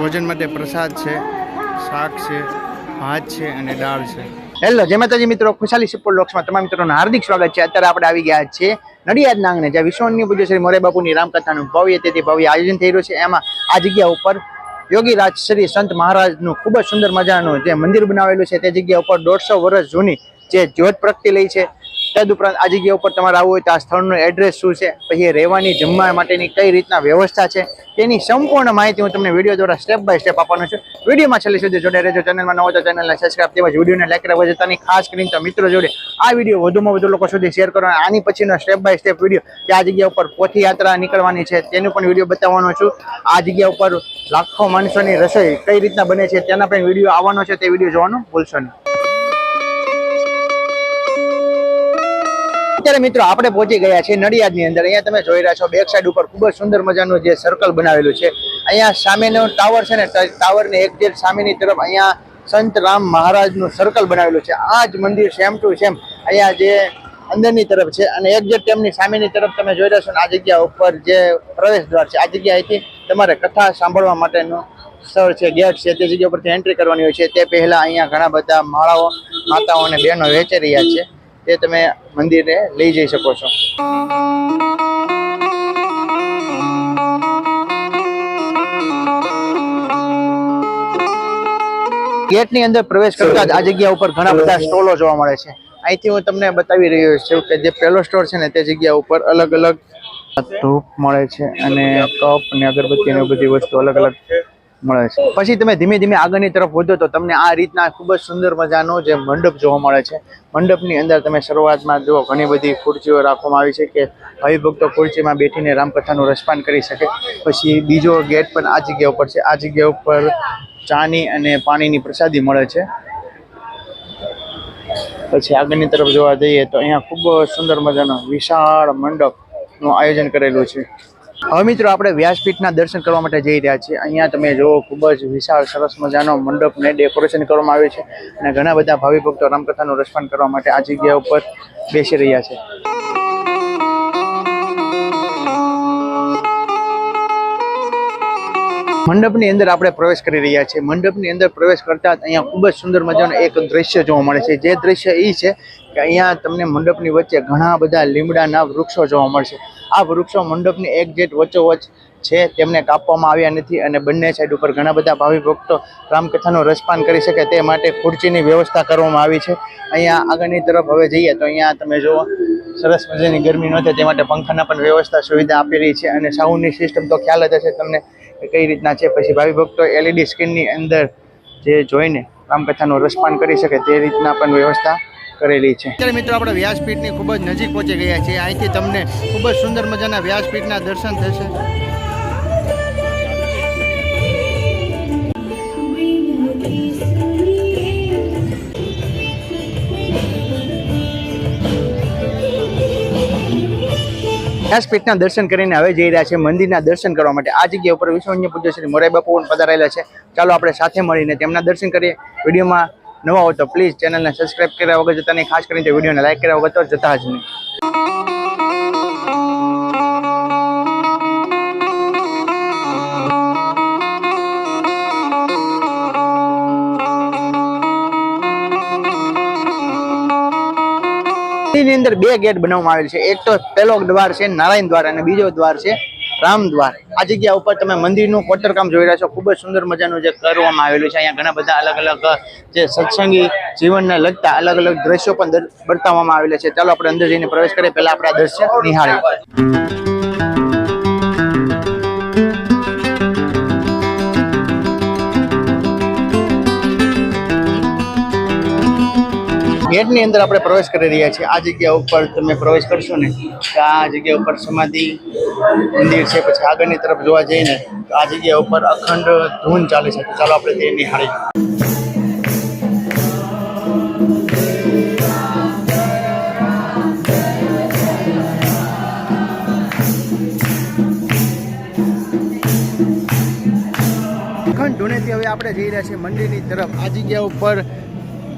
ભોજન માટે પ્રસાદ છે, શાક છે, ભાત છે અને દાળ છે. હેલો જય માતાજી મિત્રો, ખુશાલી સુપર લોક્સમાં તમામ મિત્રોનું હાર્દિક સ્વાગત છે. અત્યારે આપણે આવી ગયા છીએ નડિયાદ નાંગને, જ્યાં વિશ્વની પૂજ્ય શ્રી મોરે બાપુની રામકથાનું ભવ્ય તેથી ભવ્ય આયોજન થઈ રહ્યું છે. એમાં આ જગ્યા ઉપર યોગી રાજ શ્રી સંત મહારાજનું ખૂબ જ સુંદર મજાનું જે મંદિર બનાવેલું છે, તે જગ્યા ઉપર 150 વર્ષ જૂની જે જ્યોત પ્રગટી લઈ છે. તદુપરાંત આ જગ્યા ઉપર તમારે આવવું હોય તો આ સ્થળનું એડ્રેસ શું છે, પછી રહેવાની જમવા માટેની કઈ રીતના વ્યવસ્થા છે, તેની સંપૂર્ણ માહિતી હું તમને વિડીયો દ્વારા સ્ટેપ બાય સ્ટેપ આપવાનો છું. વિડીયોમાં છેલ્લે સુધી જોડાઈ રહેજો. ચેનલમાં નવો તો ચેનલને સબસ્ક્રાઇબ, તેમજ વિડીયોને લાઈક કરવા જતાની ખાસ કરીને તો મિત્રો જોડે આ વિડીયો વધુમાં વધુ લોકો સુધી શેર કરો. આની પછીનો સ્ટેપ બાય સ્ટેપ વિડીયો કે આ જગ્યા ઉપર પોથી યાત્રા નીકળવાની છે તેનું પણ વિડીયો બતાવવાનો છું. આ જગ્યા ઉપર લાખો માણસોની રસોઈ કઈ રીતના બને છે તેના પણ વિડીયો આવવાનો છે, તે વિડીયો જોવાનું ભૂલશો નહીં. અત્યારે મિત્રો આપણે પહોંચી ગયા છે નડિયાદની અંદર. અહીંયા તમે જોઈ રહ્યા છો બેક સાઈડ ઉપર ખૂબ જ સુંદર મજાનું જે સર્કલ બનાવેલું છે. અહીંયા સામેનો ટાવર છે ને, ટાવરની એક્ઝેક્ટ સામેની તરફ અહીંયા સંત રામ મહારાજનું સર્કલ બનાવેલું છે. આ જ મંદિર સેમ ટુ સેમ અહીંયા જે અંદરની તરફ છે અને એક્ઝેક્ટ તેમની સામેની તરફ તમે જોઈ રહ્યા છો. આ જગ્યા ઉપર જે પ્રવેશ દ્વાર છે, આ જગ્યાએથી તમારે કથા સાંભળવા માટેનું સ્થળ છે, ગેટ છે, તે જગ્યા ઉપરથી એન્ટ્રી કરવાની હોય છે. તે પહેલા અહીંયા ઘણા બધા માળાઓ, માતાઓ અને બહેનો વેચી રહ્યા છે, તે તમે મંદિરે લઈ જઈ શકો છો. ગેટની અંદર પ્રવેશ કરતા જ આ જગ્યા ઉપર ઘણા બધા સ્ટોલો જોવા મળે છે. અહીંથી હું તમને બતાવી રહ્યો છું કે જે પહેલો સ્ટોર છે ને, તે જગ્યા ઉપર અલગ અલગ ધૂપ મળે છે અને કપ ને અગરબત્તી ને બધી વસ્તુ અલગ અલગ મળે છે. પછી તમે ધીમે ધીમે આગળની તરફ વધો તો તમને આ રીતના ખૂબ જ સુંદર મજાનો જે મંડપ જોવા મળે છે. મંડપની અંદર તમે શરૂઆતમાં જુઓ ઘણી બધી ખુરશીઓ રાખવામાં આવી છે કે ભાઈ ભક્તો ખુરશીમાં બેઠીને રામકથાનું રસપાન કરી શકે. પછી બીજો ગેટ પણ આ જગ્યા ઉપર છે. આ જગ્યા ઉપર ચાની અને પાણીની પ્રસાદી મળે છે. પછી આગળની તરફ જોવા જઈએ તો અહીંયા ખૂબ સુંદર મજાનો વિશાળ મંડપનું આયોજન કરેલું છે. હવે મિત્રો આપણે વ્યાસપીઠના દર્શન કરવા માટે જઈ રહ્યા છીએ. અહીંયા તમે જુઓ ખૂબ જ વિશાળ સરસ મજાનો મંડપને ડેકોરેશન કરવામાં આવ્યું છે અને ઘણા બધા ભાવિ ભક્તો રામકથાનું રસપાન કરવા માટે આ જગ્યા ઉપર બેસી રહ્યા છે. મંડપની અંદર આપણે પ્રવેશ કરી રહ્યા છીએ. મંડપની અંદર પ્રવેશ કરતા અહીંયા ખૂબ જ સુંદર મજાનું એક દ્રશ્ય જોવા મળે છે. જે દ્રશ્ય એ છે કે અહીંયા તમને મંડપની વચ્ચે ઘણા બધા લીમડાના વૃક્ષો જોવા મળશે. આ વૃક્ષો મંડપની એક્ઝેક્ટ વચ્ચોવચ્ચ છે, તેમને કાપવામાં આવ્યા નથી અને બંને સાઈડ ઉપર ઘણા બધા ભાવિ ભક્તો રામકથાનું રસપાન કરી શકે તે માટે ખુરશીની વ્યવસ્થા કરવામાં આવી છે. અહીંયા આગળની તરફ હવે જઈએ તો અહીંયા તમે જુઓ સરસ મજાની ગરમી ન થાય તે માટે પંખાના પણ વ્યવસ્થા સુવિધા આપી રહી છે અને સાઉન્ડની સિસ્ટમ તો ખ્યાલ જ હશે તમને કઈ રીતના છે. પછી ભાવિ ભક્તો LED સ્ક્રીનની અંદર જે જોઈને રામકથાનું રસપાન કરી શકે તે રીતના પણ વ્યવસ્થા કરેલી છે. અત્યારે મિત્રો આપણે વ્યાસપીઠની ખૂબ જ નજીક પહોંચી ગયા છીએ. અહીંથી તમને ખૂબ જ સુંદર મજાના વ્યાસપીઠના દર્શન થશે. વ્યાસપીઠના દર્શન કરીને હવે જઈ રહ્યા છે મંદિરના દર્શન કરવા માટે. આ જગ્યા ઉપર વિશ્વની પૂજ્ય શ્રી મોરારી બાપુ પધારેલા છે. ચાલો આપણે સાથે મળીને તેમના દર્શન કરીએ. વિડીયોમાં નવા હોય તો પ્લીઝ ચેનલને સબસ્ક્રાઇબ કર્યા વગર જતા નહીં, ખાસ કરીને વિડીયોને લાઈક કર્યા વગર તો જતા જ નહીં. ની અંદર બે ગેટ બનાવવામાં આવેલ છે. એક તો પહેલો દ્વાર છે નારાયણ દ્વાર અને બીજો દ્વાર છે રામ દ્વાર. આ જગ્યા ઉપર તમે મંદિરનું કોતરકામ જોઈ રહ્યા છો. ખૂબ જ સુંદર મજાનું જે કરવામાં આવેલું છે. અહીંયા ઘણા બધા અલગ અલગ જે સત્સંગી જીવનને લગતા અલગ અલગ દ્રશ્યો પણ બતાવવામાં આવેલા છે. ચાલો આપણે અંદર જઈને પ્રવેશ કરીએ, પહેલા આપણે આ દ્રશ્ય નિહાળીએ. ગેટની અંદર આપણે પ્રવેશ કરી રહ્યા છીએ. આ જગ્યા ઉપર તમે પ્રવેશ કરશો ને તો આ જગ્યા ઉપર સમાધિ મંદિર છે. પછી આગળની તરફ જોવા જઈએ ને તો આ જગ્યા ઉપર અખંડ ધૂન ચાલે છે. તો ચાલો આપણે તે નિહાળીએ. અખંડ ધૂનેથી હવે આપણે જઈ રહ્યા છીએ મંદિરની તરફ. આ જગ્યા ઉપર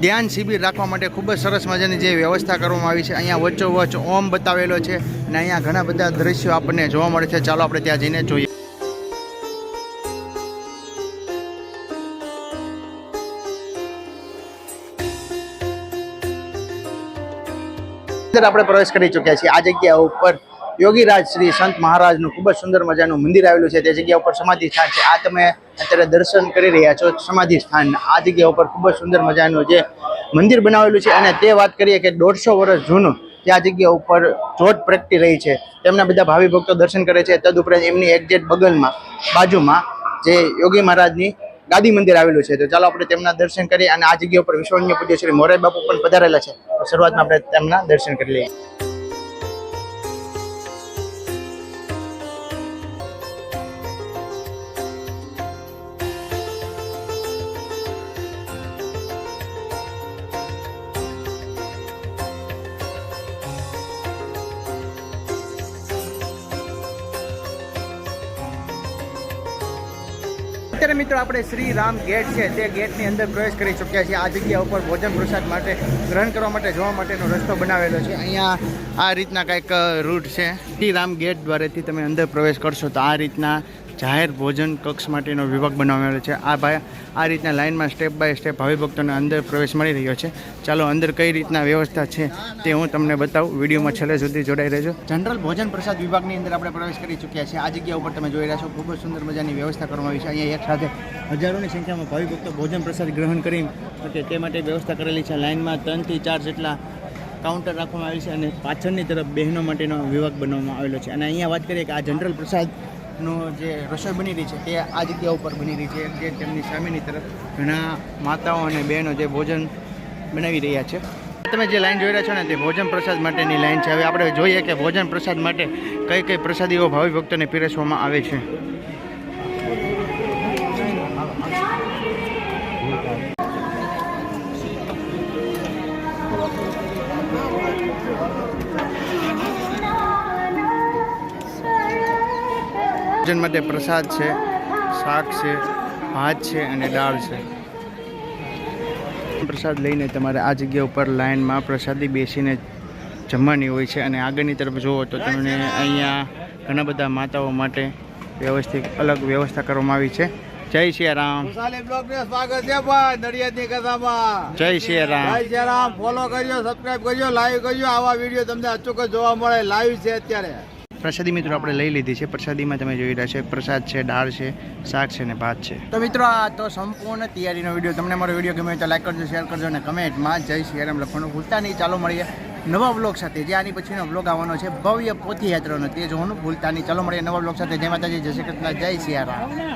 ધ્યાન શિબિર રાખવા માટે ખૂબ જ સરસ મજાની જે વ્યવસ્થા કરવામાં આવી છે. અહીંયા વચ્ચોવચ્ચ ઓમ બતાવેલો છે અને અહીંયા ઘણા બધા દ્રશ્યો આપણને જોવા મળે છે. ચાલો આપણે ત્યાં જઈને જોઈએ. આપણે પ્રવેશ કરી ચૂક્યા છીએ. આ જગ્યા ઉપર યોગીરાજ શ્રી સંત મહારાજનું ખૂબ જ સુંદર મજાનું મંદિર આવેલું છે. તે જગ્યા ઉપર સમાધિ સ્થાન છે. આ તમે અત્યારે દર્શન કરી રહ્યા છો સમાધિ સ્થાન. આ જગ્યા ઉપર ખૂબ જ સુંદર મજાનું જે મંદિર બનાવેલું છે અને તે વાત કરીએ કે 150 વર્ષ જૂનું ત્યાં જગ્યા ઉપર જોત પ્રગટી રહી છે. તેમના બધા ભાવિ ભક્તો દર્શન કરે છે. તદુપરાંત એમની એક્ઝેક્ટ બગલમાં બાજુમાં જે યોગી મહારાજની ગાદી મંદિર આવેલું છે. તો ચાલો આપણે તેમના દર્શન કરીએ. અને આ જગ્યા ઉપર વિશ્વનીય પૂજ્ય શ્રી મોરારી બાપુ પણ પધારેલા છે. શરૂઆતમાં આપણે તેમના દર્શન કરી લઈએ. અત્યારે મિત્રો આપણે શ્રી રામ ગેટ છે તે ગેટની અંદર પ્રવેશ કરી ચૂક્યા છીએ. આ જગ્યા ઉપર ભોજન પ્રસાદ માટે ગ્રહણ કરવા માટે જવા માટેનો રસ્તો બનાવેલો છે. અહીંયા આ રીતના કંઈક રૂટ છે. શ્રી રામ ગેટ દ્વારાથી તમે અંદર પ્રવેશ કરશો તો આ રીતના જાહેર ભોજન કક્ષ માટેનો વિભાગ બનાવેલો છે. આ ભાઈ આ રીતના લાઇનમાં સ્ટેપ બાય સ્ટેપ ભાવિ ભક્તોને અંદર પ્રવેશ મળી રહ્યો છે. ચાલો અંદર કઈ રીતના વ્યવસ્થા છે તે હું તમને બતાવું. વિડીયોમાં છેલ્લે સુધી જોડાઈ રહેજો. જનરલ ભોજન પ્રસાદ વિભાગની અંદર આપણે પ્રવેશ કરી ચૂક્યા છીએ. આ જગ્યા ઉપર તમે જોઈ રહ્યા છો ખૂબ જ સુંદર મજાની વ્યવસ્થા કરવામાં આવી છે. અહીંયા એક સાથે હજારોની સંખ્યામાં ભાવિ ભક્તો ભોજન પ્રસાદ ગ્રહણ કરી શકે તે માટે વ્યવસ્થા કરેલી છે. લાઇનમાં 3 થી 4 જેટલા કાઉન્ટર રાખવામાં આવેલ છે અને પાછળની તરફ બહેનો માટેનો વિભાગ બનાવવામાં આવેલો છે. અને અહીંયા વાત કરીએ કે આ જનરલ પ્રસાદનો જે રસોઈ બની રહી છે તે આ જગ્યા ઉપર બની રહી છે. જે તેમની સામેની તરફ ઘણા માતાઓ અને બહેનો જે ભોજન બનાવી રહ્યા છે. તમે જે લાઈન જોઈ રહ્યા છો ને તે ભોજન પ્રસાદ માટેની લાઈન છે. હવે આપણે જોઈએ કે ભોજન પ્રસાદ માટે કઈ કઈ પ્રસાદીઓ ભાવિ ભક્તોને પીરસવામાં આવે છે. ભોજન માટે પ્રસાદ છે, શાક છે, ભાત છે અને દાળ છે. પ્રસાદ લઈને તમારે આ જગ્યા ઉપર લાઇનમાં પ્રસાદી બેસીને જમવાની હોય છે. અને આગળની તરફ જુઓ તો તમને અહીંયા ઘણા બધા માતાઓ માટે વ્યવસ્થિત અલગ વ્યવસ્થા કરવામાં આવી છે. જય શ્રી રામ. સ્વાગત છે ભાઈ નડિયાદની કથામાં. જય શ્રી રામ. જય શ્રી રામ. ફોલો કરજો, સબસ્ક્રાઇબ કરજો, લાઈવ કરજો. આવા વિડીયો તમને અચૂક જોવા મળે. લાઈવ છે અત્યારે. પ્રસાદી મિત્રો આપણે લઈ લીધી છે. પ્રસાદીમાં તમે જોઈ રહ્યા છે પ્રસાદ છે, દાળ છે, શાક છે અને ભાત છે. તો મિત્રો આ તો સંપૂર્ણ તૈયારીનો વિડીયો. તમને મારો વિડીયો ગમે તો લાઈક કરજો, શેર કરજો અને કમેન્ટમાં જય શ્રી રામ લખવાનું ભૂલતા નહીં. ચાલો મળીએ નવા વ્લોગ સાથે. જે આની પછીનો વ્લોગ આવવાનો છે ભવ્ય પોથી યાત્રાનો, તે જોવાનું ભૂલતા નહીં. ચાલો મળીએ નવા વ્લોગ સાથે. જય માતાજી, જય શ્રી કૃષ્ણ, જય શ્રી રામ.